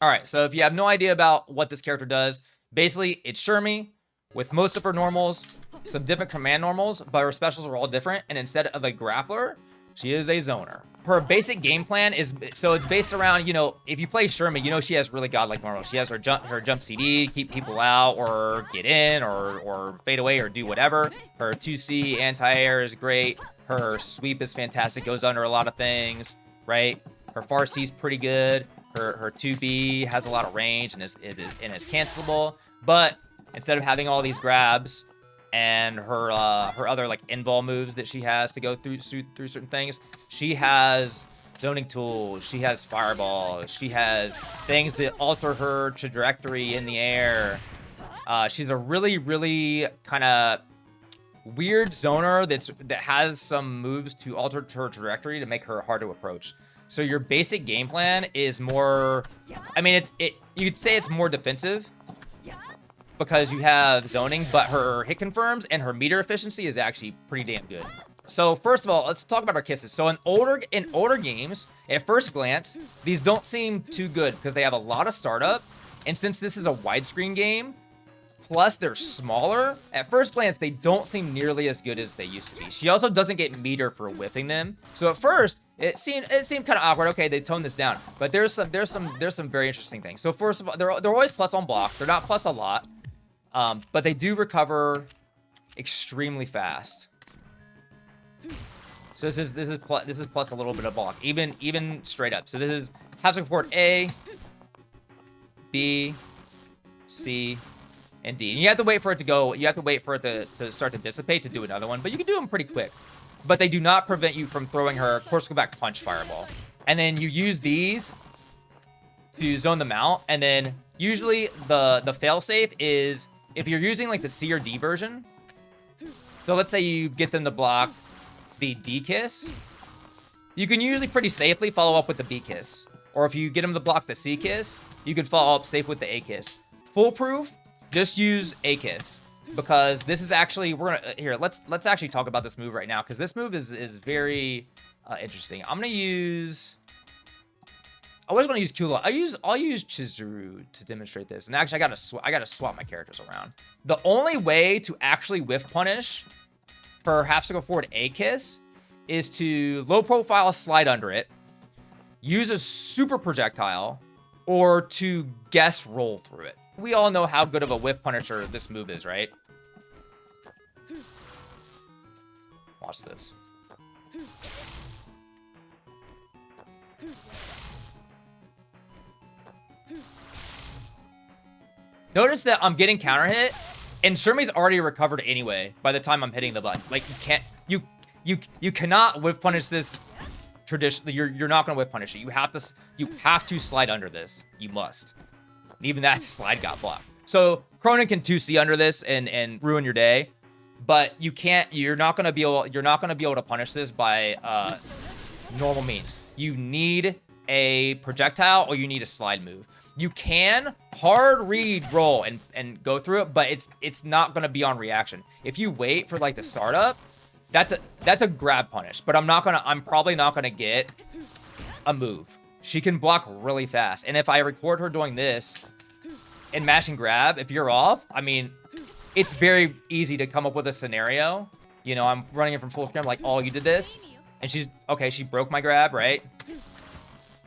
All right, so if you have no idea about what this character does, basically it's Shermie with most of her normals, some different command normals, but her specials are all different. And instead of a grappler, she is a zoner. Her basic game plan is, so it's based around, you know, if you play Shermie, you know she has really godlike normals. She has her jump CD, keep people out, or get in, or fade away, or do whatever. Her 2C anti-air is great. Her sweep is fantastic, goes under a lot of things, right? Her far C is pretty good. Her 2B has a lot of range and is cancelable. But instead of having all these grabs and her other like invul moves that she has to go through certain things, she has zoning tools, she has fireball, she has things that alter her trajectory in the air. She's a really kind of weird zoner that has some moves to alter her trajectory to make her hard to approach. So your basic game plan is more, I mean, you could say it's more defensive because you have zoning, but her hit confirms and her meter efficiency is actually pretty damn good. So first of all, let's talk about our kisses. So in older games, at first glance, these don't seem too good because they have a lot of startup. And since this is a widescreen game, plus they're smaller, at first glance, they don't seem nearly as good as they used to be. She also doesn't get meter for whiffing them. So at first, it seemed kind of awkward. Okay, they toned this down. But there's some very interesting things. So first of all, they're always plus on block. They're not plus a lot. But they do recover extremely fast. So this is plus a little bit of block, even straight up. So this is have support A, B, C, and D. And you have to wait for it to go. You have to wait for it to start to dissipate to do another one. But you can do them pretty quick. But they do not prevent you from throwing her course go back punch fireball. And then you use these to zone them out. And then usually the failsafe is if you're using like the C or D version. So let's say you get them to block the D kiss. You can usually pretty safely follow up with the B kiss. Or if you get them to block the C kiss, you can follow up safe with the A kiss. Foolproof, just use A kiss. Because this is actually, let's actually talk about this move right now. Because this move is very interesting. I'm gonna use, I was gonna use Kula. I'll use Chizuru to demonstrate this. And actually, I gotta swap my characters around. The only way to actually whiff punish for half circle forward A kiss is to low profile slide under it, use a super projectile, or to guess roll through it. We all know how good of a whiff punisher this move is, right? Watch this. Notice that I'm getting counter hit, and Shermie's already recovered anyway by the time I'm hitting the button. Like, you cannot whiff punish this traditionally. You're not gonna whiff punish it. You have to slide under this. You must. And even that slide got blocked. So Cronin can 2C under this and ruin your day, but you can't. You're not gonna be able to punish this by normal means. You need a projectile or you need a slide move. You can hard read roll and go through it, but it's not gonna be on reaction. If you wait for like the startup, that's a grab punish. But I'm probably not gonna get a move. She can block really fast, and if I record her doing this and mash and grab, if you're off, I mean, it's very easy to come up with a scenario. You know, I'm running it from full screen, like, oh, you did this, and she's okay. She broke my grab, right?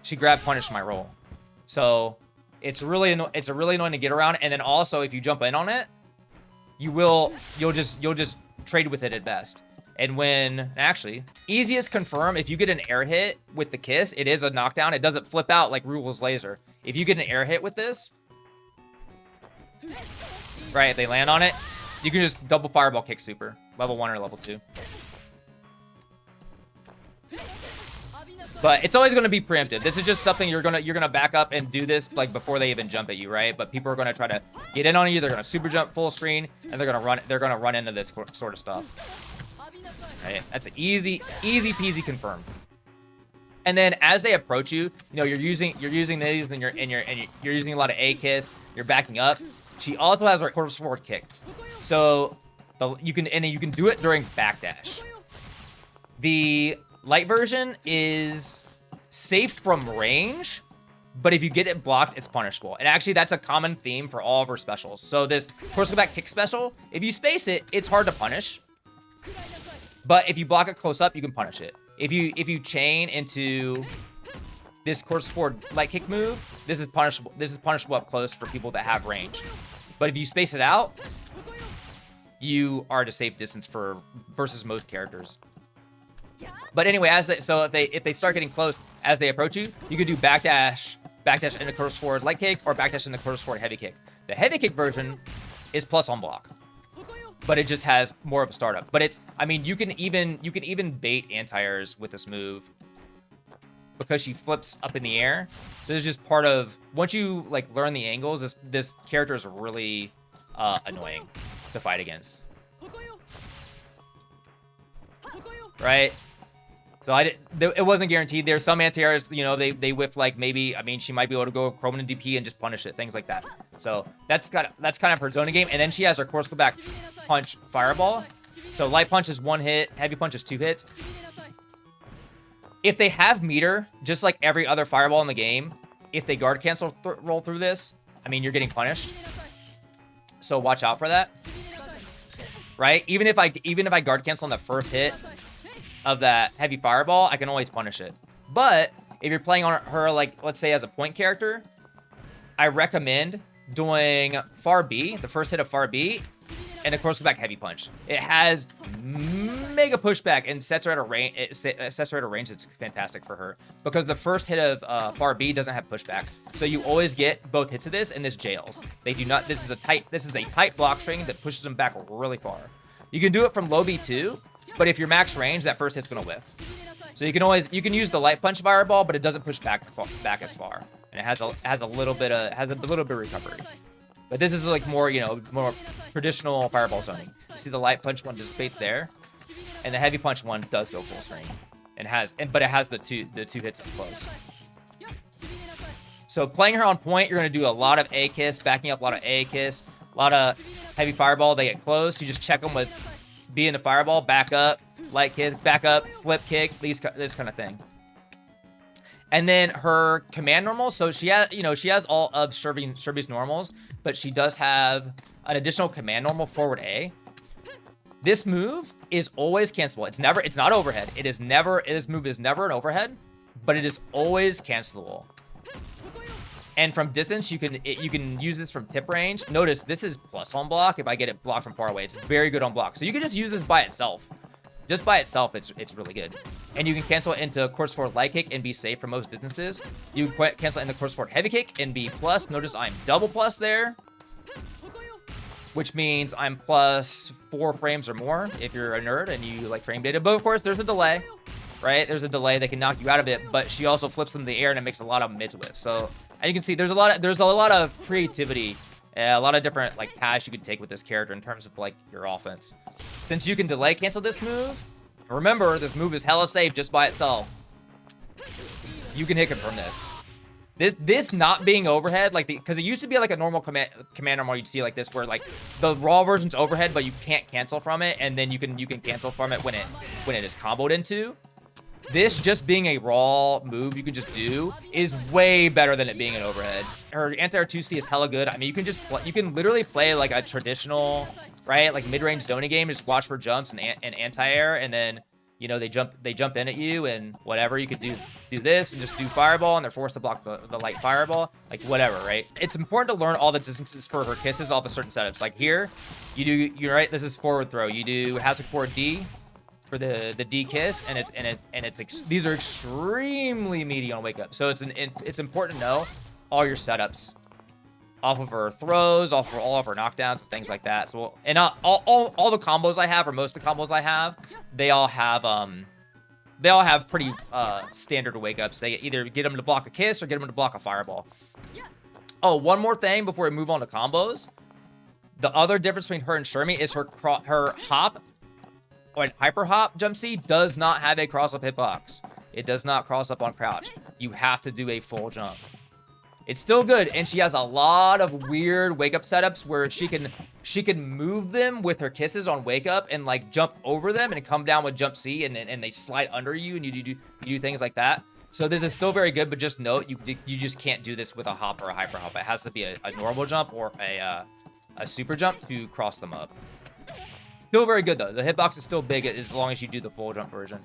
She grab punished my roll, so it's really annoying to get around. And then also, if you jump in on it, you'll just trade with it at best. And when actually easiest confirm, if you get an air hit with the kiss, it is a knockdown. It doesn't flip out like Rule's laser. If you get an air hit with this, right, they land on it, you can just double fireball kick super level 1 or level 2. But it's always going to be preemptive. This is just something you're gonna back up and do this like before they even jump at you, right? But people are gonna try to get in on you. They're gonna super jump full screen, and they're gonna run into this sort of stuff. Right? That's an easy peasy confirm. And then as they approach you, you know you're using these, and you're using a lot of A kiss. You're backing up. She also has her course forward kick, so you can do it during backdash. The light version is safe from range, but if you get it blocked, it's punishable. And actually, that's a common theme for all of her specials. So this course go back kick special, if you space it, it's hard to punish. But if you block it close up, you can punish it. If you chain into this course forward light kick move, this is punishable. This is punishable up close for people that have range. But if you space it out, you are at a safe distance versus most characters. But anyway, if they start getting close as they approach you, you can do backdash into course forward light kick, or backdash into course forward heavy kick. The heavy kick version is plus on block, but it just has more of a startup. But it's, I mean, you can even bait anti-airs with this move because she flips up in the air. So it's just part of, once you like learn the angles, this character is really annoying to fight against. Right? So it wasn't guaranteed. There's some anti-airs, you know, they whiff like maybe, I mean, she might be able to go Chroman and DP and just punish it, things like that. So that's kind of her zoning game. And then she has her course go back punch fireball. So light punch is 1 hit, heavy punch is 2 hits. If they have meter, just like every other fireball in the game, if they guard cancel roll through this, I mean, you're getting punished. So watch out for that. Right? Even if I guard cancel on the first hit of that heavy fireball, I can always punish it. But if you're playing on her, like, let's say as a point character, I recommend doing far B, the first hit of far B, and of course go back heavy punch. It has mega pushback and sets her at a range. It sets her at a range that's fantastic for her because the first hit of far B doesn't have pushback. So you always get both hits of this, and this jails. They do not. This is a tight block string that pushes them back really far. You can do it from low B too, but if you're max range, that first hit's gonna whiff. So you can use the light punch fireball, but it doesn't push back as far, and it has a little bit of recovery. But this is like more, you know, more traditional fireball zoning. You see the light punch one dissipates there, and the heavy punch one does go full string, but it has the two hits up close. So playing her on point, you're gonna do a lot of A kiss, backing up a lot of A kiss, a lot of heavy fireball. They get close, you just check them with B in the fireball, back up, light kiss, back up, flip kick, this kind of thing. And then her command normals, so she has all of Shermie's normals, but she does have an additional command normal forward A. This move is always cancelable. It's not overhead. This move is never an overhead, but it is always cancelable. And from distance, you can use this from tip range. Notice this is plus on block if I get it blocked from far away. It's very good on block. So you can just use this by itself. Just by itself, it's really good. And you can cancel it into course forward light kick and be safe for most distances. You can cancel it into course forward heavy kick and be plus. Notice I'm double plus there, which means I'm plus 4 frames or more if you're a nerd and you like frame data. But of course, there's a delay, right? There's a delay that can knock you out of it, but she also flips them in the air and it makes a lot of mid whiff. So, and you can see there's a lot of creativity, a lot of different like paths you can take with this character in terms of like your offense. Since you can delay cancel this move, remember this move is hella safe just by itself. You can hit confirm this. This not being overhead, like because it used to be like a normal command normal you'd see like this, where like the raw version's overhead, but you can't cancel from it, and then you can cancel from it when it is comboed into. This just being a raw move you can just do is way better than it being an overhead. Her anti-air 2C is hella good. I mean, you can literally play like a traditional, right, like mid-range zoning game. Just watch for jumps and anti-air, and then you know they jump in at you and whatever. You could do this and just do fireball, and they're forced to block the light fireball, like whatever, right? It's important to learn all the distances for her kisses off of certain setups. Like here, you're right. This is forward throw. You do hazard forward D for the D kiss, and these are extremely meaty on wake up. So it's important to know all your setups off of her throws, off of all of her knockdowns and things like that. So and all the combos I have, or most of the combos I have, they all have pretty standard wake ups. They either get them to block a kiss or get them to block a fireball. Oh, one more thing before we move on to combos. The other difference between her and Shermie is her hop, or hyper hop jump C, does not have a cross up hitbox. It does not cross up on crouch. You have to do a full jump. It's still good, and she has a lot of weird wake up setups where she can move them with her kisses on wake up and like jump over them and come down with jump C, and they slide under you, and you do things like that. So this is still very good, but just note you just can't do this with a hop or a hyper hop. It has to be a normal jump or a super jump to cross them up. Still very good though. The hitbox is still big as long as you do the full jump version.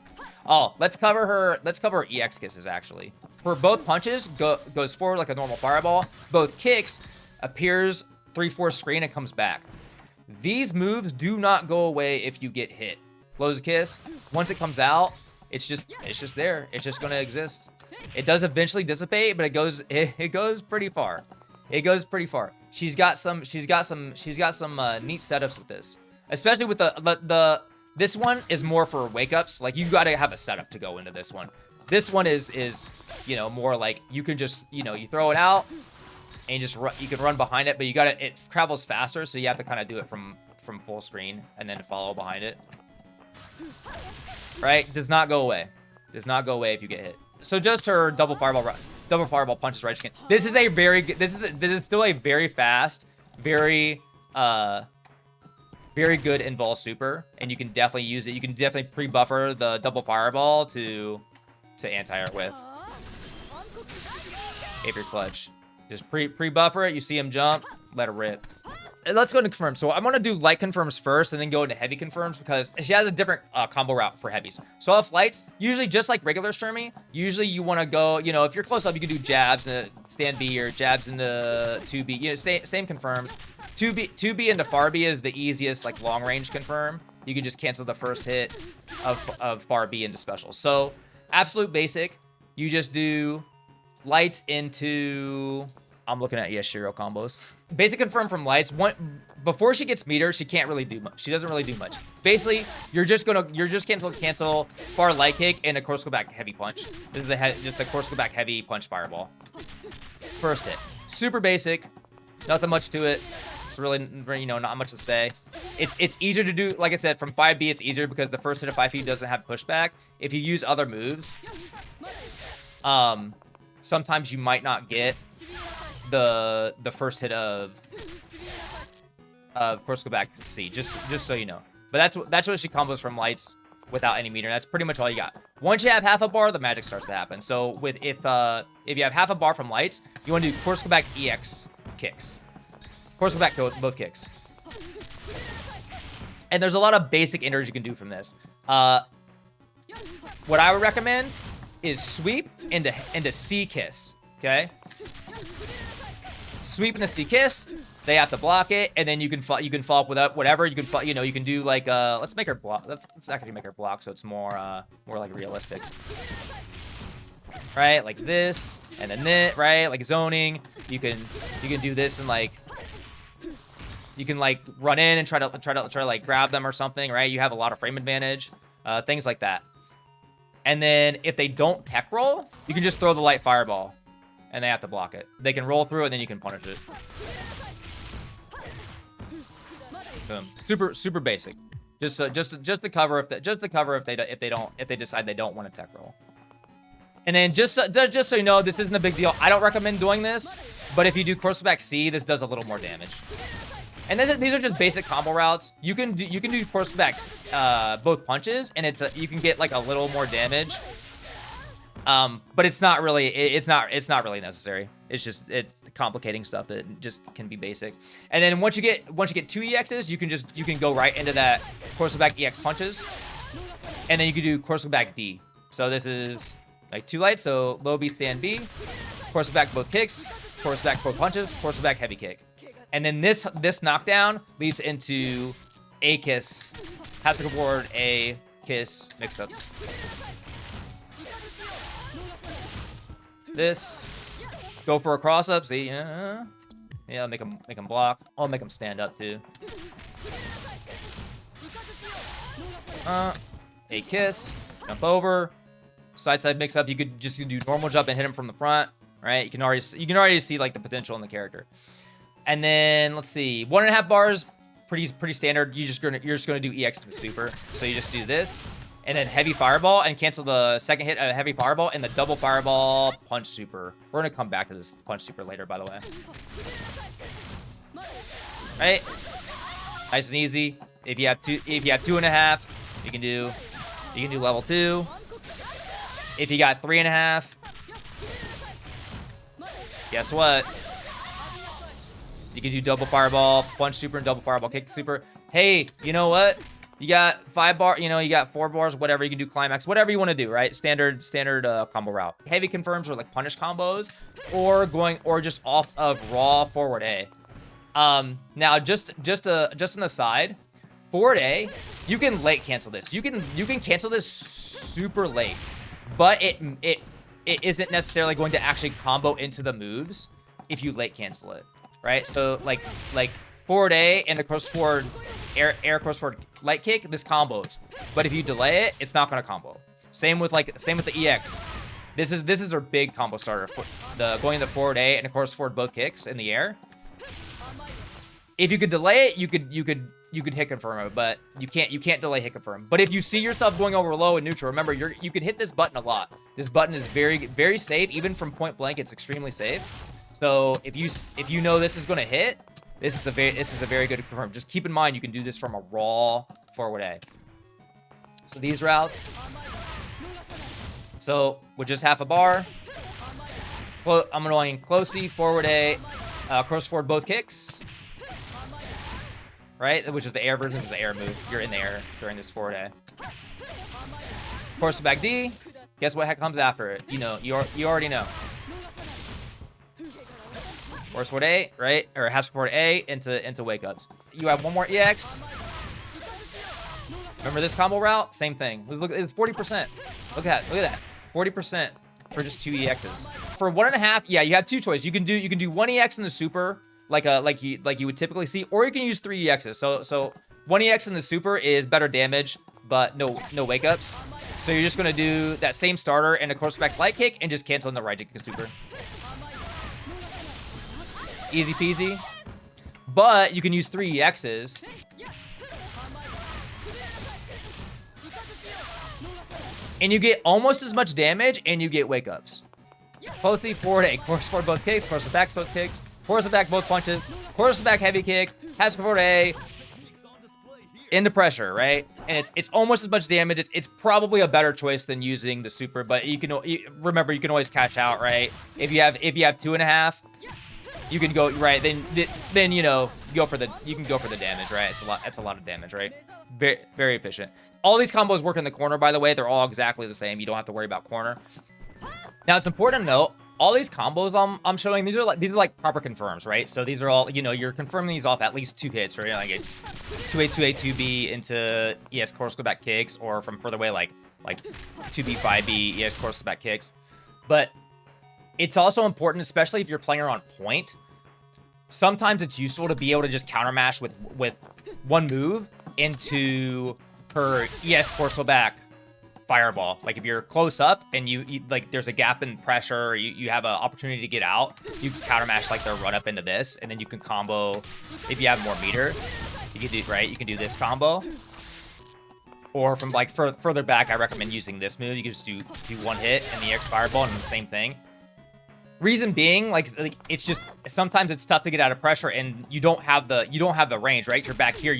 Oh, let's cover her EX kisses actually. For both punches, goes forward like a normal fireball. Both kicks appears 3/4 screen and comes back. These moves do not go away if you get hit. Close kiss. Once it comes out, it's just there. It's just gonna exist. It does eventually dissipate, but it goes pretty far. It goes pretty far. She's got some neat setups with this. Especially with this one is more for wake ups. Like you gotta have a setup to go into this one. This one is you know, more like you can just, you know, you throw it out and you can run behind it, but it travels faster, so you have to kind of do it from full screen and then follow behind it. Right? Does not go away. Does not go away if you get hit. So just her double fireball punches right skin. This is a very good, this is still a very fast, very good invul super, and you can definitely use it. You can definitely pre-buffer the double fireball to anti-air with. If you're clutch. Just pre-buffer it, you see him jump, let it rip. Let's go into confirms. So I'm gonna do light confirms first and then go into heavy confirms because she has a different combo route for heavies. So off lights, usually just like regular Shermie, usually you wanna go, you know, if you're close up, you can do jabs and stand B or jabs into 2B, you know, same confirms. 2B into far B is the easiest like long range confirm. You can just cancel the first hit of far B into special. So absolute basic, you just do lights into, I'm looking at Yashiro combos. Basic confirm from lights. Before she gets meter, she can't really do much. She doesn't really do much. Basically, you're just cancel far light kick and a course go back heavy punch. Just the course go back heavy punch fireball. First hit. Super basic. Nothing much to it. It's really, you know, not much to say. It's easier to do, like I said, from 5B it's easier because the first hit of 5B doesn't have pushback. If you use other moves, sometimes you might not get the first hit of course go back to C, just so you know. But that's what she combos from lights without any meter. That's pretty much all you got. Once you have half a bar, the magic starts to happen. So with if you have half a bar from lights, you want to do course go back EX kicks. Course go back both kicks. And there's a lot of basic inters you can do from this. What I would recommend is sweep into C kiss. Okay? Sweep into C kiss. They have to block it, and then you can follow up with whatever. You can you know, you can do like let's make her block. Let's actually make her block so it's more like realistic. Right? Like this, and then this, right? Like zoning. You can do this and like you can like run in and try to like grab them or something, right? You have a lot of frame advantage, things like that. And then if they don't tech roll, you can just throw the light fireball, and they have to block it. They can roll through it, and then you can punish it. Boom. Super basic. Just to cover if they decide they don't want to tech roll. And then just so you know, this isn't a big deal. I don't recommend doing this, but if you do course back C, this does a little more damage. And these are just basic combo routes. You can do course backs both punches, and you can get like a little more damage. But it's not really really necessary. It's just complicating stuff that just can be basic. And then once you get 2 EXs, you can go right into that course back EX punches, and then you can do course back D. So this is like 2 lights. So low B stand B, course back both kicks, course back both punches, course back heavy kick. And then this knockdown leads into A kiss, has to reward A kiss mix-ups. This, go for a cross-up, see, yeah, make him block. I'll make him stand up too. A kiss, jump over, side mix-up. You could just do normal jump and hit him from the front, right? You can already see like the potential in the character. And then let's see, 1.5 bars, pretty standard. You're just gonna do EX to the super. So you just do this, and then heavy fireball, and cancel the second hit of heavy fireball, and the double fireball punch super. We're gonna come back to this punch super later, by the way. Right? Nice and easy. If you have 2.5, you can do level 2. If you got 3.5, Guess what? You can do double fireball, punch super, and double fireball, kick super. Hey, you know what? You got 5 bar, you know, you got 4 bars, whatever. You can do climax, whatever you want to do, right? Standard combo route. Heavy confirms or like punish combos, or just off of raw forward A. Now just an aside, forward A, you can late cancel this. You can cancel this super late, but it isn't necessarily going to actually combo into the moves if you late cancel it, right? So like forward A and the cross forward air cross forward light kick, this combos. But if you delay it, it's not gonna combo. Same with the EX. This is our big combo starter. The going the forward A and the cross forward both kicks in the air. If you could delay it, you could hit confirm it, but you can't delay hit confirm. But if you see yourself going over low and neutral, remember you can hit this button a lot. This button is very safe, even from point blank. It's extremely safe. So if you know this is gonna hit, this is a very good confirm. Just keep in mind you can do this from a raw forward A. So these routes. So with just half a bar, I'm going closey forward A, cross forward both kicks. Right, which is the air version. Is the air move. You're in the air during this forward A. Force back D. Guess what comes after it? You know, you already know. Force forward A, right, or half forward A into wake ups. You have one more EX. Remember this combo route? Same thing. Look, it's 40%. Look at that. 40% for just 2 EXs. For 1.5, yeah, you have 2 choices. You can do 1 EX in the super. Like you would typically see, or you can use 3 EXs. So 1 EX in the super is better damage, but no wake ups. So you're just gonna do that same starter and a course back light kick and just cancel in the right kick and super. Easy peasy. But you can use 3 EXs. And you get almost as much damage and you get wake ups. Posey forward A, course forward both kicks, course back both kicks. Force back both punches, force back heavy kick, has forward A, into pressure, right? And it's almost as much damage. It's probably a better choice than using the super, but remember you can always catch out, right? If you have 2.5, you can go right. Then you know you can go for the damage, right? It's a lot of damage, right? Very efficient. All these combos work in the corner, by the way. They're all exactly the same. You don't have to worry about corner. Now it's important to note, all these combos I'm showing, these are like proper confirms, right? So these are all, you know, you're confirming these off at least 2 hits, right? Like a 2A, 2A, 2B into ES course go back kicks, or from further away like 2B, 5B, ES course go back kicks. But it's also important, especially if you're playing her on point. Sometimes it's useful to be able to just counter mash with one move into her ES course go back fireball. Like if you're close up and you like there's a gap in pressure, or you have an opportunity to get out, you can counter mash like their run up into this, and then you can combo if you have more meter. You can do right. You can do this combo, or from like further back. I recommend using this move. You can just do 1 hit and the EX fireball and the same thing. Reason being, like it's just sometimes it's tough to get out of pressure, and you don't have the range, right? You're back here.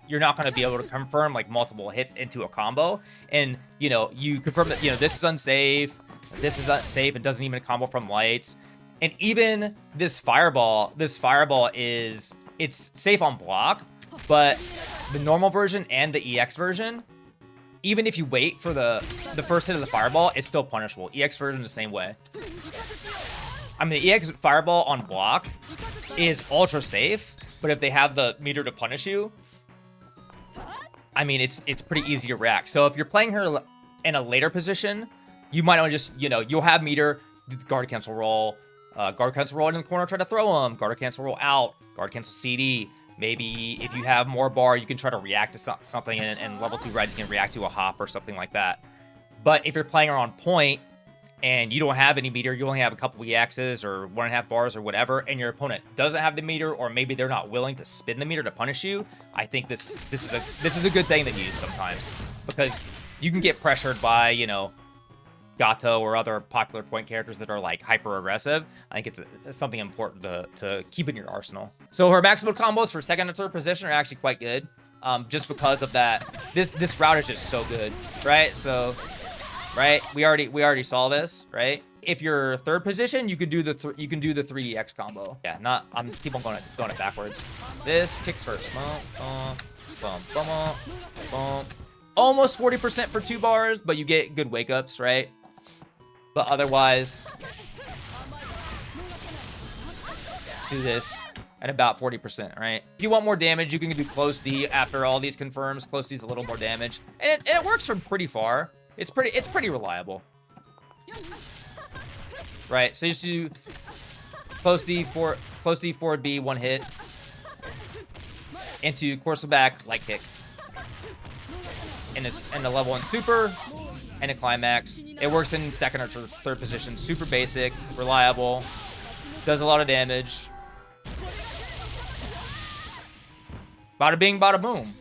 You're not going to be able to confirm like multiple hits into a combo. And, you know, you confirm that, you know, this is unsafe. This is unsafe. It doesn't even combo from lights. And even this fireball it's safe on block, but the normal version and the EX version, even if you wait for the first hit of the fireball, it's still punishable. EX version the same way. I mean, the EX fireball on block is ultra safe, but if they have the meter to punish you, I mean, it's pretty easy to react. So if you're playing her in a later position, you might want to just, you know, you'll have meter, guard cancel roll in the corner, try to throw them, guard cancel roll out, guard cancel CD. Maybe if you have more bar, you can try to react to something, and level 2 rides, you can react to a hop or something like that. But if you're playing her on point and you don't have any meter, you only have a couple EXs or 1.5 bars or whatever, and your opponent doesn't have the meter, or maybe they're not willing to spin the meter to punish you, I think this is a good thing to use sometimes, because you can get pressured by, you know, Gato or other popular point characters that are like hyper aggressive. I think it's something important to keep in your arsenal. So her maximum combos for 2nd and 3rd position are actually quite good, just because of that. This route is just so good, right? So. Right? We already saw this, right? if you're third position, you could do the 3x combo. Yeah, I'm keep on going it backwards. This kicks first. Almost 40% for 2 bars, but you get good wake ups, right? But otherwise, do this at about 40%, right? If you want more damage, you can do close D after all these confirms. Close D is a little more damage, and it works from pretty far. It's pretty reliable, right? So you just do close D forward B, 1 hit, into Corso back light kick, and the level 1 super, and a climax. It works in second or third position. Super basic, reliable, does a lot of damage. Bada bing, bada boom.